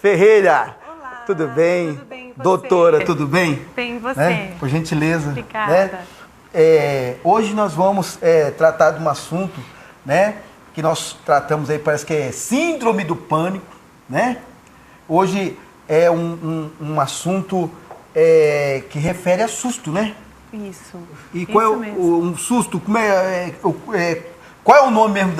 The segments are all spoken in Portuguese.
Ferreira. Olá, tudo bem? Tudo bem, e você? Doutora, tudo bem? Bem, e você? Né? Por gentileza. Obrigada. Né? Hoje nós vamos tratar de um assunto, né, que nós tratamos aí, parece que é síndrome do pânico, né? Hoje é um assunto que refere a susto, né? Isso. E qual isso é mesmo. um susto? Qual é o nome mesmo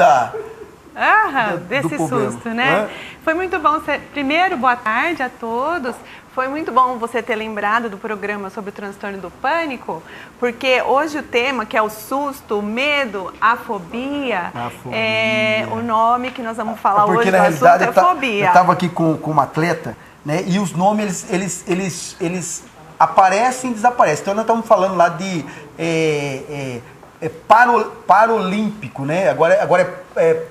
Desse do problema, susto, né? É? Foi muito bom. Primeiro, boa tarde a todos. Foi muito bom você ter lembrado do programa sobre o transtorno do pânico, porque hoje o tema, que é o susto, o medo, a fobia, é o nome que nós vamos falar hoje do assunto, é fobia. Eu estava aqui com uma atleta, né, e os nomes, eles aparecem e desaparecem. Então, nós estamos falando lá de paralímpico, né? Agora é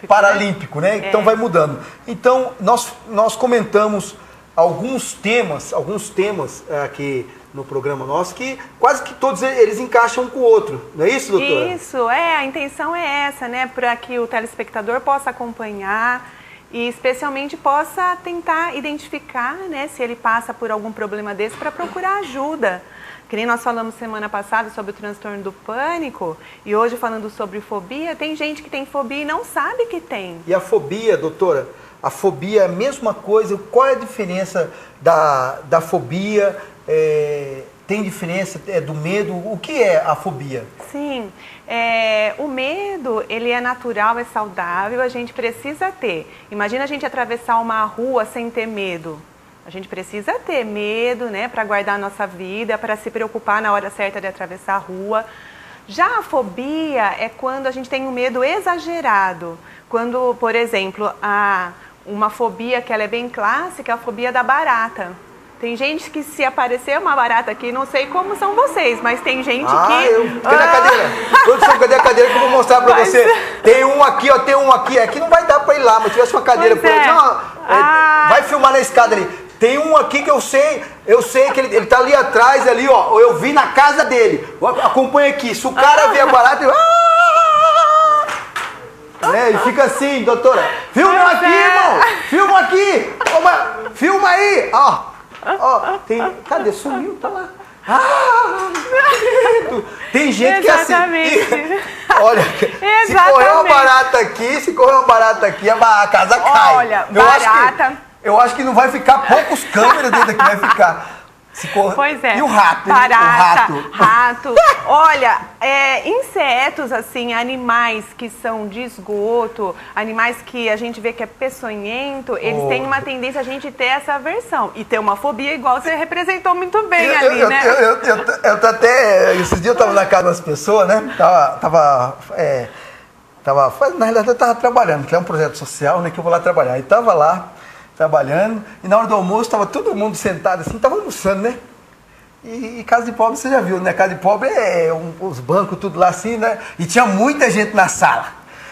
Paralímpico, né? Então vai mudando. Então nós comentamos alguns temas aqui no programa nosso que quase que todos eles encaixam um com o outro. Não é isso, doutora? Isso, a intenção é essa, né? Para que o telespectador possa acompanhar e especialmente possa tentar identificar, né, se ele passa por algum problema desse para procurar ajuda. Que nem nós falamos semana passada sobre o transtorno do pânico e hoje falando sobre fobia, tem gente que tem fobia e não sabe que tem. E a fobia, doutora? A fobia é a mesma coisa? Qual é a diferença da fobia? Tem diferença do medo? O que é a fobia? Sim, o medo, ele é natural, é saudável, a gente precisa ter. Imagina a gente atravessar uma rua sem ter medo. A gente precisa ter medo, né, para guardar a nossa vida, para se preocupar na hora certa de atravessar a rua. Já a fobia é quando a gente tem um medo exagerado. Quando, por exemplo, uma fobia que ela é bem clássica, é a fobia da barata. Tem gente que se aparecer uma barata aqui, não sei como são vocês, mas tem gente que... Cadê a cadeira? Produção, cadê a cadeira que eu vou mostrar pra você? Tem um aqui, ó, tem um aqui. Aqui não vai dar pra ir lá, mas se tivesse uma cadeira... Vai filmar na escada ali. Tem um aqui que eu sei que ele tá ali atrás, ali, ó. Eu vi na casa dele. Acompanha aqui. Se o cara ver a barata, ele fica assim, doutora. Filma aqui, irmão. Filma aqui. Filma aí. Ó, cadê? Sumiu, tá lá. Tem gente Exatamente. Que é assim. Olha, se correr uma barata aqui, a casa cai. Olha, barata... Eu acho que não vai ficar poucos câmeras dentro aqui, vai ficar. Pois é. E o rato? Barata, rato. Olha, insetos, assim, animais que são de esgoto, animais que a gente vê que é peçonhento, eles têm uma tendência a gente ter essa aversão. E ter uma fobia igual você representou muito bem ali, né? Eu tô até... Esses dias eu tava na casa das pessoas, né? Na realidade eu tava trabalhando, que é um projeto social, né? Que eu vou lá trabalhar. E tava lá trabalhando, e na hora do almoço estava todo mundo sentado assim, estava almoçando, né? E casa de pobre você já viu, né? Casa de pobre os bancos tudo lá assim, né? E tinha muita gente na sala.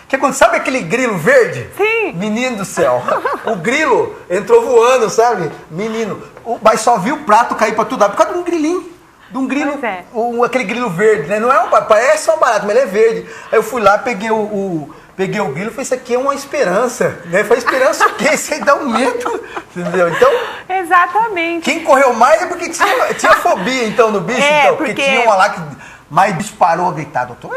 Que quando sabe aquele grilo verde? Sim. Menino do céu. O grilo entrou voando, sabe? Menino. Mas só viu o prato cair para tudo lá por causa de um grilinho. De um grilo, aquele grilo verde, né? Não parece uma barata, mas ele é verde. Aí eu fui lá, peguei o grilo e falei, isso aqui é uma esperança, né? Foi esperança o quê? Isso aí dá um medo, entendeu? Então, exatamente. Quem correu mais é porque tinha fobia, então, no bicho, então, porque tinha uma lá que mais disparou a gritar, doutor.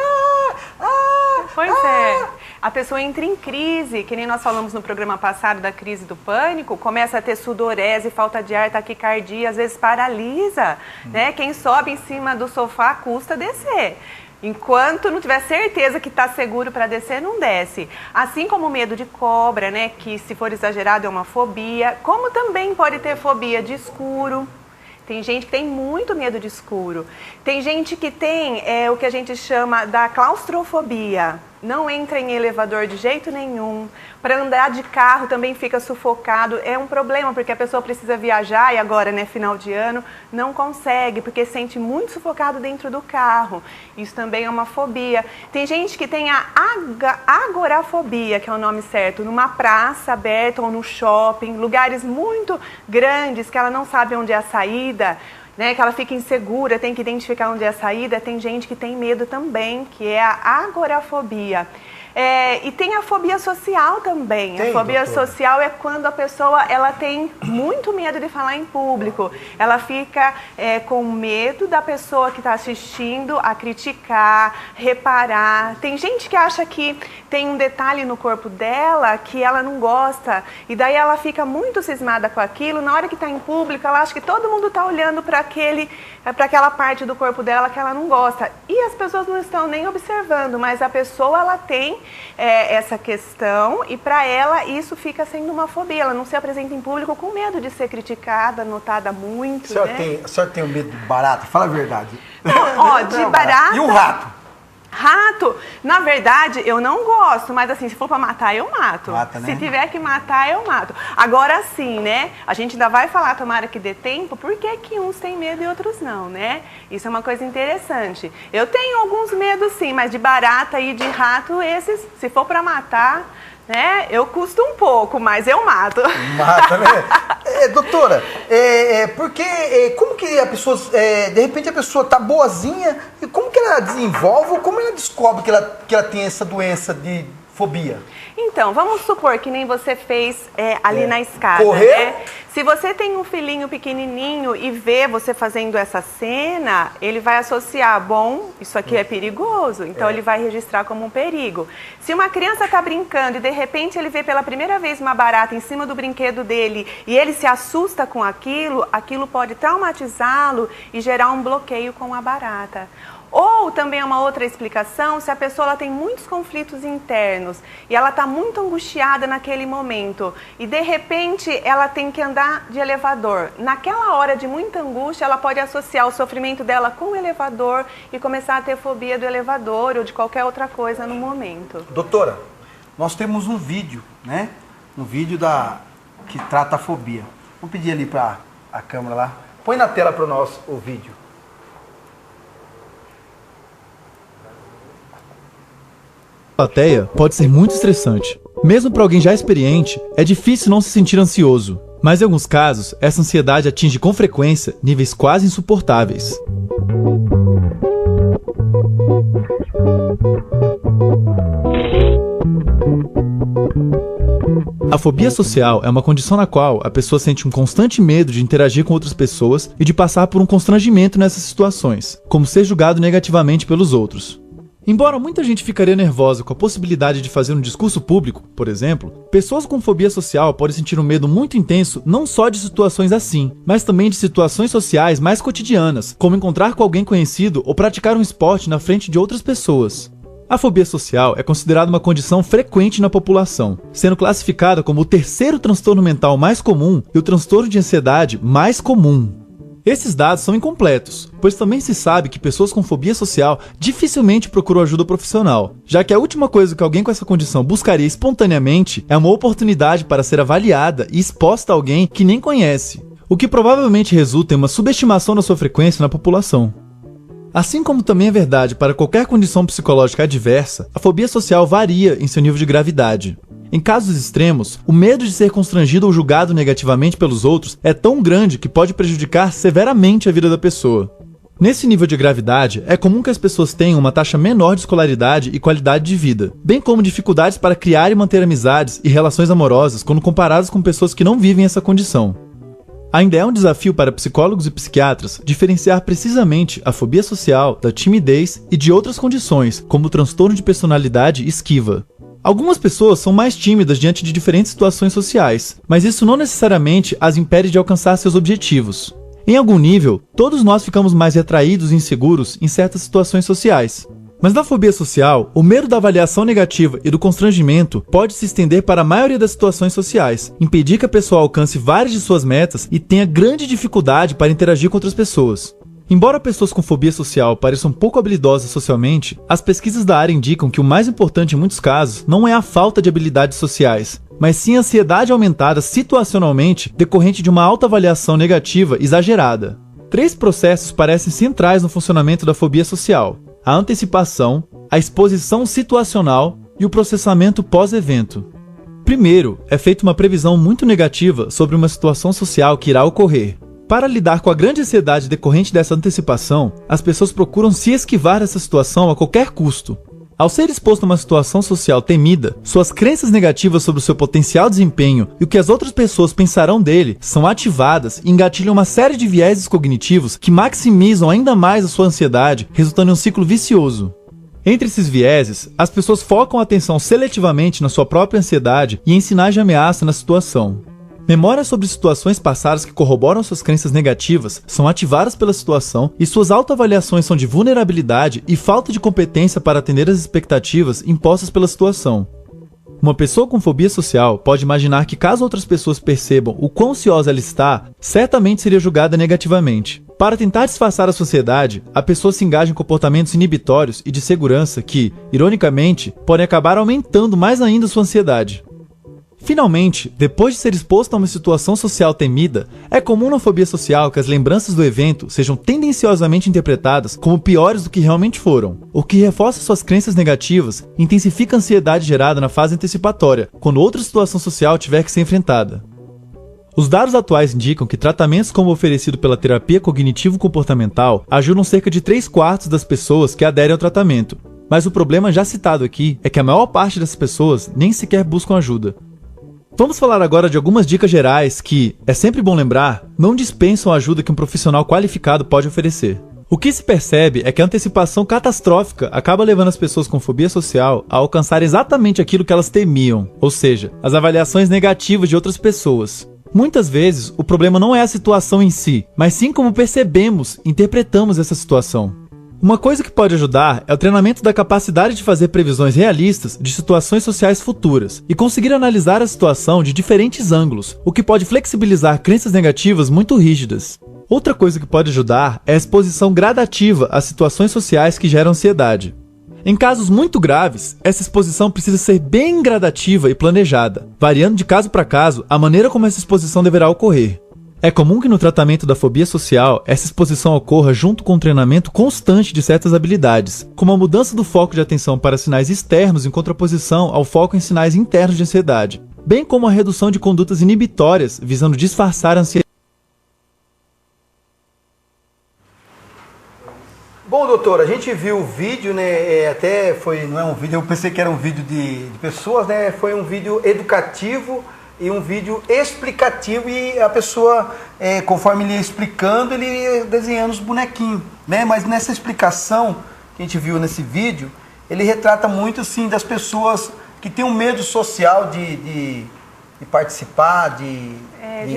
A pessoa entra em crise, que nem nós falamos no programa passado da crise do pânico, começa a ter sudorese, falta de ar, taquicardia, às vezes paralisa, né? Quem sobe em cima do sofá custa descer. Enquanto não tiver certeza que está seguro para descer, não desce. Assim como o medo de cobra, né, que se for exagerado é uma fobia, como também pode ter fobia de escuro. Tem gente que tem muito medo de escuro. Tem gente que tem o que a gente chama da claustrofobia. Não entra em elevador de jeito nenhum. Para andar de carro também fica sufocado. É um problema, porque a pessoa precisa viajar e agora, né, final de ano, não consegue, porque sente muito sufocado dentro do carro. Isso também é uma fobia. Tem gente que tem a agorafobia, que é o nome certo, numa praça aberta ou no shopping, lugares muito grandes que ela não sabe onde é a saída, né, que ela fica insegura, tem que identificar onde é a saída. Tem gente que tem medo também, que é a agorafobia. E tem a fobia social também. Tem, a fobia doutora? social é quando a pessoa ela tem muito medo de falar em público. Ela fica com medo da pessoa que está assistindo a criticar, reparar. Tem gente que acha que tem um detalhe no corpo dela que ela não gosta. E daí ela fica muito cismada com aquilo. Na hora que está em público, ela acha que todo mundo está olhando para aquela parte do corpo dela que ela não gosta. E as pessoas não estão nem observando, mas a pessoa ela tem essa questão e para ela isso fica sendo uma fobia. Ela não se apresenta em público com medo de ser criticada, notada muito. A senhora tem medo de barata? Fala a verdade. Não, de barata... E o rato? Rato, na verdade, eu não gosto, mas assim, se for pra matar, eu mato. Mata, né? Se tiver que matar, eu mato. Agora sim, né? A gente ainda vai falar, tomara que dê tempo, por que que uns têm medo e outros não, né? Isso é uma coisa interessante. Eu tenho alguns medos sim, mas de barata e de rato, esses, se for pra matar, né? Eu custo um pouco, mas eu mato. Mata, né? Doutora, como que a pessoa, de repente a pessoa tá boazinha, e como que ela desenvolve, ou como ela descobre que ela tem essa doença de fobia? Então, vamos supor que nem você fez ali na escada, correr? né? Se você tem um filhinho pequenininho e vê você fazendo essa cena, ele vai associar, bom, isso aqui é perigoso, então ele vai registrar como um perigo. Se uma criança está brincando e de repente ele vê pela primeira vez uma barata em cima do brinquedo dele e ele se assusta com aquilo, aquilo pode traumatizá-lo e gerar um bloqueio com a barata. Ou também é uma outra explicação, se a pessoa ela tem muitos conflitos internos e ela está muito angustiada naquele momento e de repente ela tem que andar de elevador. Naquela hora de muita angústia, ela pode associar o sofrimento dela com o elevador e começar a ter fobia do elevador ou de qualquer outra coisa no momento. Doutora, nós temos um vídeo, né? Um vídeo que trata a fobia. Vamos pedir ali para a câmera lá. Põe na tela para nós o vídeo. Plateia pode ser muito estressante. Mesmo para alguém já experiente, é difícil não se sentir ansioso. Mas em alguns casos, essa ansiedade atinge com frequência níveis quase insuportáveis. A fobia social é uma condição na qual a pessoa sente um constante medo de interagir com outras pessoas e de passar por um constrangimento nessas situações, como ser julgado negativamente pelos outros. Embora muita gente ficaria nervosa com a possibilidade de fazer um discurso público, por exemplo, pessoas com fobia social podem sentir um medo muito intenso não só de situações assim, mas também de situações sociais mais cotidianas, como encontrar com alguém conhecido ou praticar um esporte na frente de outras pessoas. A fobia social é considerada uma condição frequente na população, sendo classificada como o terceiro transtorno mental mais comum e o transtorno de ansiedade mais comum. Esses dados são incompletos, pois também se sabe que pessoas com fobia social dificilmente procuram ajuda profissional, já que a última coisa que alguém com essa condição buscaria espontaneamente é uma oportunidade para ser avaliada e exposta a alguém que nem conhece, o que provavelmente resulta em uma subestimação da sua frequência na população. Assim como também é verdade para qualquer condição psicológica adversa, a fobia social varia em seu nível de gravidade. Em casos extremos, o medo de ser constrangido ou julgado negativamente pelos outros é tão grande que pode prejudicar severamente a vida da pessoa. Nesse nível de gravidade, é comum que as pessoas tenham uma taxa menor de escolaridade e qualidade de vida, bem como dificuldades para criar e manter amizades e relações amorosas quando comparadas com pessoas que não vivem essa condição. Ainda é um desafio para psicólogos e psiquiatras diferenciar precisamente a fobia social da timidez e de outras condições, como o transtorno de personalidade esquiva. Algumas pessoas são mais tímidas diante de diferentes situações sociais, mas isso não necessariamente as impede de alcançar seus objetivos. Em algum nível, todos nós ficamos mais retraídos e inseguros em certas situações sociais. Mas na fobia social, o medo da avaliação negativa e do constrangimento pode se estender para a maioria das situações sociais, impedir que a pessoa alcance várias de suas metas e tenha grande dificuldade para interagir com outras pessoas. Embora pessoas com fobia social pareçam pouco habilidosas socialmente, as pesquisas da área indicam que o mais importante em muitos casos não é a falta de habilidades sociais, mas sim a ansiedade aumentada situacionalmente decorrente de uma autoavaliação negativa exagerada. 3 processos parecem centrais no funcionamento da fobia social: a antecipação, a exposição situacional e o processamento pós-evento. Primeiro, é feita uma previsão muito negativa sobre uma situação social que irá ocorrer. Para lidar com a grande ansiedade decorrente dessa antecipação, as pessoas procuram se esquivar dessa situação a qualquer custo. Ao ser exposto a uma situação social temida, suas crenças negativas sobre o seu potencial desempenho e o que as outras pessoas pensarão dele são ativadas e engatilham uma série de vieses cognitivos que maximizam ainda mais a sua ansiedade, resultando em um ciclo vicioso. Entre esses vieses, as pessoas focam a atenção seletivamente na sua própria ansiedade e em sinais de ameaça na situação. Memórias sobre situações passadas que corroboram suas crenças negativas são ativadas pela situação e suas autoavaliações são de vulnerabilidade e falta de competência para atender às expectativas impostas pela situação. Uma pessoa com fobia social pode imaginar que caso outras pessoas percebam o quão ansiosa ela está, certamente seria julgada negativamente. Para tentar disfarçar a sociedade, a pessoa se engaja em comportamentos inibitórios e de segurança que, ironicamente, podem acabar aumentando mais ainda sua ansiedade. Finalmente, depois de ser exposto a uma situação social temida, é comum na fobia social que as lembranças do evento sejam tendenciosamente interpretadas como piores do que realmente foram, o que reforça suas crenças negativas e intensifica a ansiedade gerada na fase antecipatória, quando outra situação social tiver que ser enfrentada. Os dados atuais indicam que tratamentos como o oferecido pela terapia cognitivo-comportamental ajudam cerca de 3/4 das pessoas que aderem ao tratamento, mas o problema já citado aqui é que a maior parte dessas pessoas nem sequer buscam ajuda. Vamos falar agora de algumas dicas gerais que, é sempre bom lembrar, não dispensam a ajuda que um profissional qualificado pode oferecer. O que se percebe é que a antecipação catastrófica acaba levando as pessoas com fobia social a alcançar exatamente aquilo que elas temiam, ou seja, as avaliações negativas de outras pessoas. Muitas vezes, o problema não é a situação em si, mas sim como percebemos, interpretamos essa situação. Uma coisa que pode ajudar é o treinamento da capacidade de fazer previsões realistas de situações sociais futuras e conseguir analisar a situação de diferentes ângulos, o que pode flexibilizar crenças negativas muito rígidas. Outra coisa que pode ajudar é a exposição gradativa às situações sociais que geram ansiedade. Em casos muito graves, essa exposição precisa ser bem gradativa e planejada, variando de caso para caso a maneira como essa exposição deverá ocorrer. É comum que no tratamento da fobia social, essa exposição ocorra junto com um treinamento constante de certas habilidades, como a mudança do foco de atenção para sinais externos em contraposição ao foco em sinais internos de ansiedade, bem como a redução de condutas inibitórias visando disfarçar a ansiedade. Bom, doutor, a gente viu o vídeo, né? Até foi, não é um vídeo, eu pensei que era um vídeo de pessoas, né? Foi um vídeo educativo e um vídeo explicativo e a pessoa, conforme ele ia explicando, ele ia desenhando os bonequinhos, né? Mas nessa explicação que a gente viu nesse vídeo, ele retrata muito, sim, das pessoas que têm um medo social de participar, de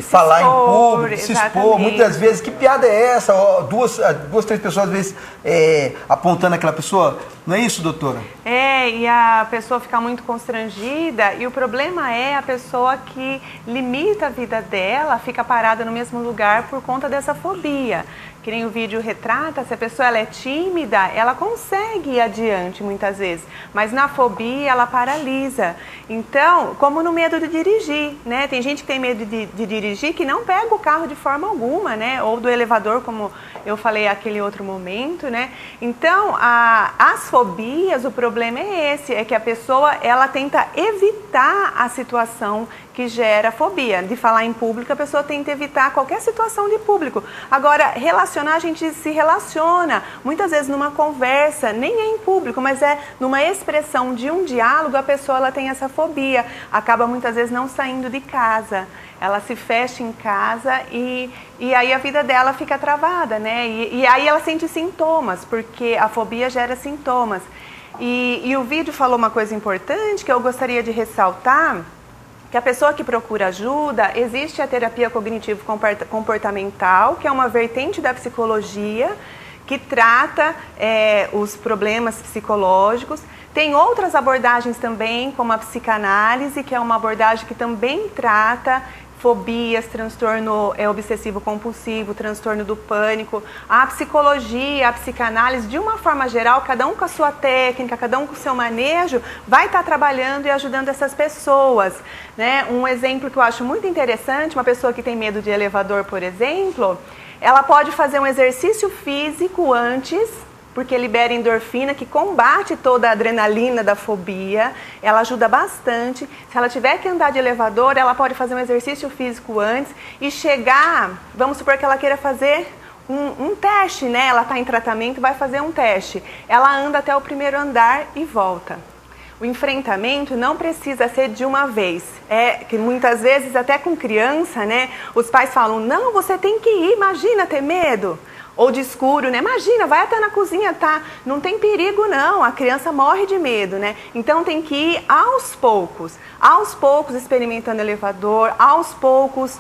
falar em público, de se expor. Muitas vezes, que piada é essa? Duas, três pessoas às vezes apontando aquela pessoa. Não é isso, doutora? E a pessoa fica muito constrangida e o problema é a pessoa que limita a vida dela, fica parada no mesmo lugar por conta dessa fobia. Que nem o vídeo retrata, se a pessoa ela é tímida, ela consegue ir adiante muitas vezes, mas na fobia ela paralisa. Então, como no medo de dirigir, né? Tem gente que tem medo de dirigir que não pega o carro de forma alguma, né? Ou do elevador, como eu falei aquele outro momento, né? Então, as fobias, o problema é esse, é que a pessoa ela tenta evitar a situação que gera fobia. De falar em público, a pessoa tenta evitar qualquer situação de público. Agora, relacionar, a gente se relaciona, muitas vezes numa conversa, nem é em público, mas é numa expressão de um diálogo, a pessoa ela tem essa fobia, acaba muitas vezes não saindo de casa. Ela se fecha em casa e aí a vida dela fica travada, né? E aí ela sente sintomas, porque a fobia gera sintomas. E o vídeo falou uma coisa importante que eu gostaria de ressaltar, que a pessoa que procura ajuda, existe a terapia cognitivo-comportamental, que é uma vertente da psicologia, que trata os problemas psicológicos. Tem outras abordagens também, como a psicanálise, que é uma abordagem que também trata fobias, transtorno obsessivo-compulsivo, transtorno do pânico. A psicologia, a psicanálise, de uma forma geral, cada um com a sua técnica, cada um com o seu manejo, vai estar trabalhando e ajudando essas pessoas, né? Um exemplo que eu acho muito interessante, uma pessoa que tem medo de elevador, por exemplo, ela pode fazer um exercício físico antes, porque libera endorfina, que combate toda a adrenalina da fobia, ela ajuda bastante. Se ela tiver que andar de elevador, ela pode fazer um exercício físico antes e chegar, vamos supor que ela queira fazer um teste, né? Ela está em tratamento, vai fazer um teste. Ela anda até o primeiro andar e volta. O enfrentamento não precisa ser de uma vez. Que muitas vezes, até com criança, né? Os pais falam, não, você tem que ir, imagina ter medo. Ou de escuro, né? Imagina, vai até na cozinha, tá? Não tem perigo, não. A criança morre de medo, né? Então tem que ir aos poucos experimentando elevador, aos poucos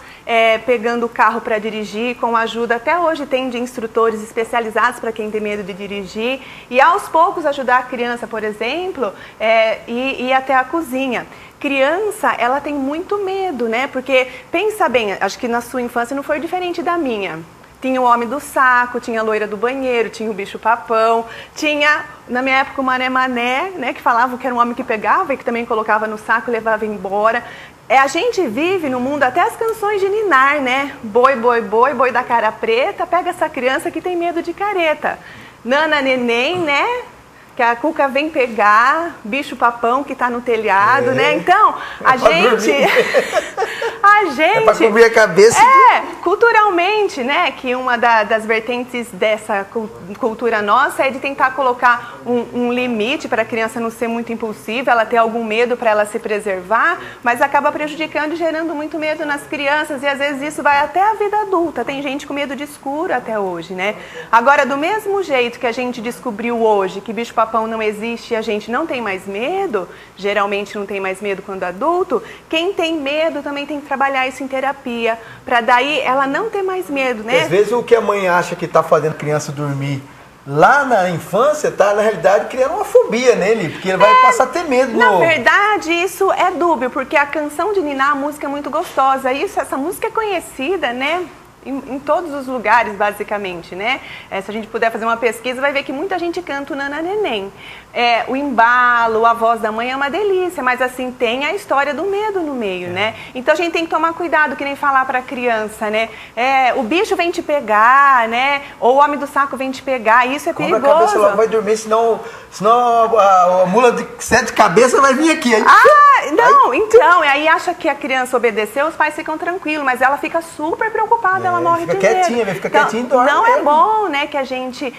pegando o carro para dirigir, com ajuda, até hoje tem de instrutores especializados para quem tem medo de dirigir, e aos poucos ajudar a criança, por exemplo, ir até a cozinha. Criança, ela tem muito medo, né? Porque, pensa bem, acho que na sua infância não foi diferente da minha. Tinha o homem do saco, tinha a loira do banheiro, tinha o bicho-papão, tinha, na minha época, o mané-mané, né, que falavam que era um homem que pegava e que também colocava no saco e levava embora. A gente vive no mundo, até as canções de ninar, né? Boi, boi, boi, boi da cara preta, pega essa criança que tem medo de careta. Nana, neném, né? Que a Cuca vem pegar, bicho-papão que está no telhado, né? Então, a gente... É para cobrir a cabeça. Culturalmente, né? Que uma das vertentes dessa cultura nossa é de tentar colocar um limite para a criança não ser muito impulsiva, ela ter algum medo para ela se preservar, mas acaba prejudicando e gerando muito medo nas crianças, e às vezes isso vai até a vida adulta. Tem gente com medo de escuro até hoje, né? Agora, do mesmo jeito que a gente descobriu hoje que bicho-papão não existe e a gente não tem mais medo, geralmente não tem mais medo quando adulto, quem tem medo também tem que trabalhar isso em terapia, para daí ela não ter mais medo, né? Às vezes o que a mãe acha que está fazendo a criança dormir lá na infância, tá na realidade criando uma fobia nele, porque ele vai passar a ter medo. Na verdade, isso é dúbio, porque a canção de ninar, a música é muito gostosa. Essa música é conhecida, né? Em todos os lugares, basicamente, né? Se a gente puder fazer uma pesquisa, vai ver que muita gente canta o Nana Neném. O embalo, a voz da mãe é uma delícia, mas assim, tem a história do medo no meio, né? Então a gente tem que tomar cuidado, que nem falar pra criança, né? O bicho vem te pegar, né? Ou o homem do saco vem te pegar, isso é perigoso. Cobra a cabeça, ela vai dormir, senão a mula de 7 cabeças vai vir aqui. Então, e aí acha que a criança obedeceu, os pais ficam tranquilos, mas ela fica super preocupada, ela morre de medo. Fica quietinha e dorme. Não é bom, né, que a gente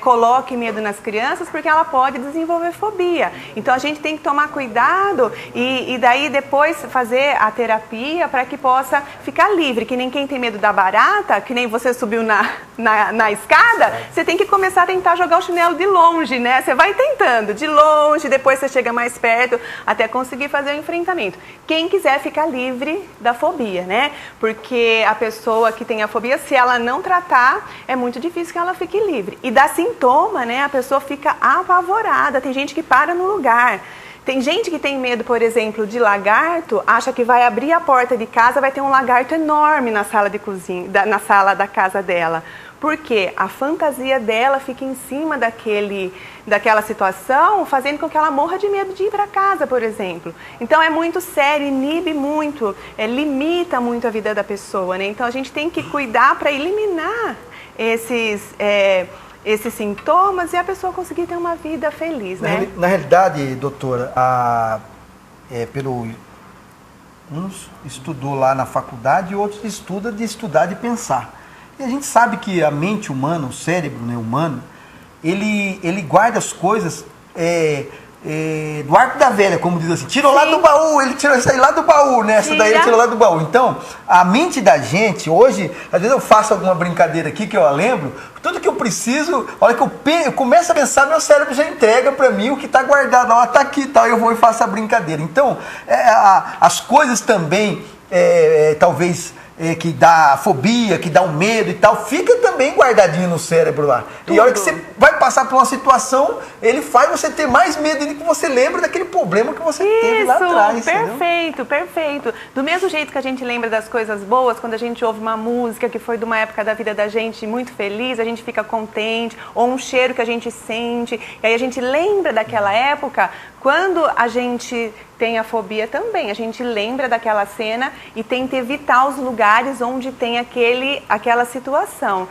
coloque medo nas crianças, porque ela pode desenvolver fobia. Então a gente tem que tomar cuidado e daí depois fazer a terapia para que possa ficar livre, que nem quem tem medo da barata, que nem você subiu na escada, você tem que começar a tentar jogar o chinelo de longe, né? Você vai tentando de longe, depois você chega mais perto, até conseguir fazer o enfrentamento. Quem quiser ficar livre da fobia, né? Porque a pessoa que tem a fobia, se ela não tratar, é muito difícil que ela fique livre. E dá sintoma, né? A pessoa fica apavorada, tem gente que para no lugar. Tem gente que tem medo, por exemplo, de lagarto, acha que vai abrir a porta de casa, vai ter um lagarto enorme na sala de cozinha, na sala da casa dela. Porque a fantasia dela fica em cima daquela situação, fazendo com que ela morra de medo de ir para casa, por exemplo. Então é muito sério, inibe muito, limita muito a vida da pessoa, né? Então a gente tem que cuidar para eliminar esses sintomas e a pessoa conseguir ter uma vida feliz, né? Na realidade, doutora, uns estudou lá na faculdade e outros estudam de estudar de pensar. E a gente sabe que a mente humana, o cérebro, né, humano, ele guarda as coisas do arco da velha, como diz assim. Tirou lá do baú, ele tirou isso aí lá do baú, né? Essa daí ele tirou lá do baú. Então, a mente da gente, hoje, às vezes eu faço alguma brincadeira aqui que eu lembro, tudo que eu preciso, a hora que eu começo a pensar, meu cérebro já entrega para mim o que está guardado. Ó, tá aqui e tal, eu vou e faço a brincadeira. Então, as coisas também, talvez... que dá fobia, que dá um medo e tal, fica também guardadinho no cérebro lá. Tudo. E a hora que você vai passar por uma situação, ele faz você ter mais medo de que você lembra daquele problema que você teve lá atrás. Perfeito, perfeito. Do mesmo jeito que a gente lembra das coisas boas, quando a gente ouve uma música que foi de uma época da vida da gente muito feliz, a gente fica contente, ou um cheiro que a gente sente, e aí a gente lembra daquela época. Quando a gente tem a fobia também, a gente lembra daquela cena e tenta evitar os lugares onde tem aquela situação.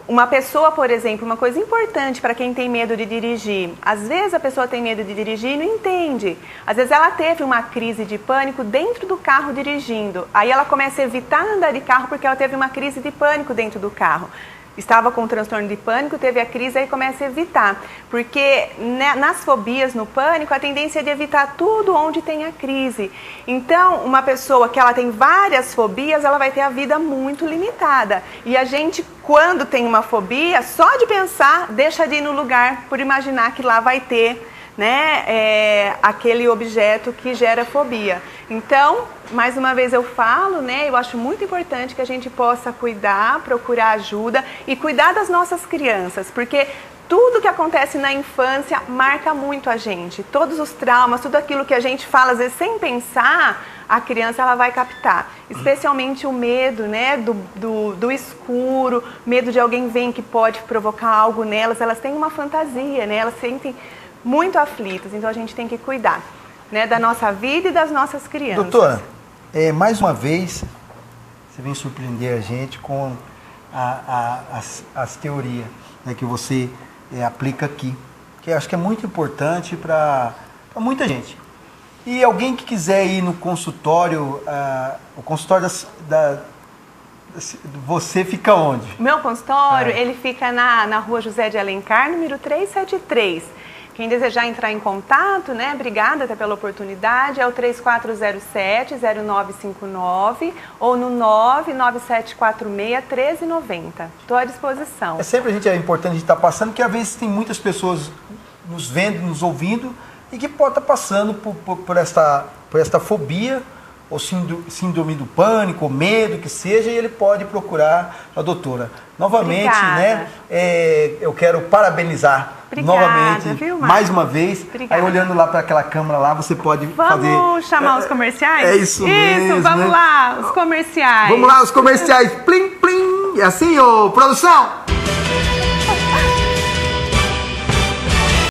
Uma pessoa, por exemplo, uma coisa importante para quem tem medo de dirigir. Às vezes a pessoa tem medo de dirigir e não entende. Às vezes ela teve uma crise de pânico dentro do carro dirigindo. Aí ela começa a evitar andar de carro porque ela teve uma crise de pânico dentro do carro. Estava com um transtorno de pânico, teve a crise, aí começa a evitar. Porque nas fobias, no pânico, a tendência é de evitar tudo onde tem a crise. Então, uma pessoa que ela tem várias fobias, ela vai ter a vida muito limitada. E a gente, quando tem uma fobia, só de pensar, deixa de ir no lugar por imaginar que lá vai ter, né, aquele objeto que gera fobia. Então, mais uma vez eu falo, né, eu acho muito importante que a gente possa cuidar, procurar ajuda e cuidar das nossas crianças, porque tudo que acontece na infância marca muito a gente. Todos os traumas, tudo aquilo que a gente fala, às vezes sem pensar, a criança ela vai captar. Especialmente o medo, né, do escuro, medo de alguém ver que pode provocar algo nelas. Elas têm uma fantasia, né, elas sentem muito aflitas, então a gente tem que cuidar, né, da nossa vida e das nossas crianças. Doutora, mais uma vez, você vem surpreender a gente com as teorias, né, que você aplica aqui, que eu acho que é muito importante para muita gente. E alguém que quiser ir no consultório, o consultório você fica onde? Meu consultório, ele fica na rua José de Alencar, número 373. Quem desejar entrar em contato, né, obrigada até pela oportunidade, é o 3407-0959 ou no 99746-1390. Estou à disposição. É importante a gente estar passando, porque às vezes tem muitas pessoas nos vendo, nos ouvindo, e que pode estar passando por esta fobia, ou síndrome do pânico, ou medo, que seja, e ele pode procurar a doutora. Novamente, né, eu quero parabenizar novamente, viu, mais uma vez. Obrigada. Aí olhando lá para aquela câmera lá, você pode fazer... Vamos chamar os comerciais? É isso mesmo. Isso, vamos lá, os comerciais. Vamos lá, os comerciais. Plim, plim. É assim, ô, produção?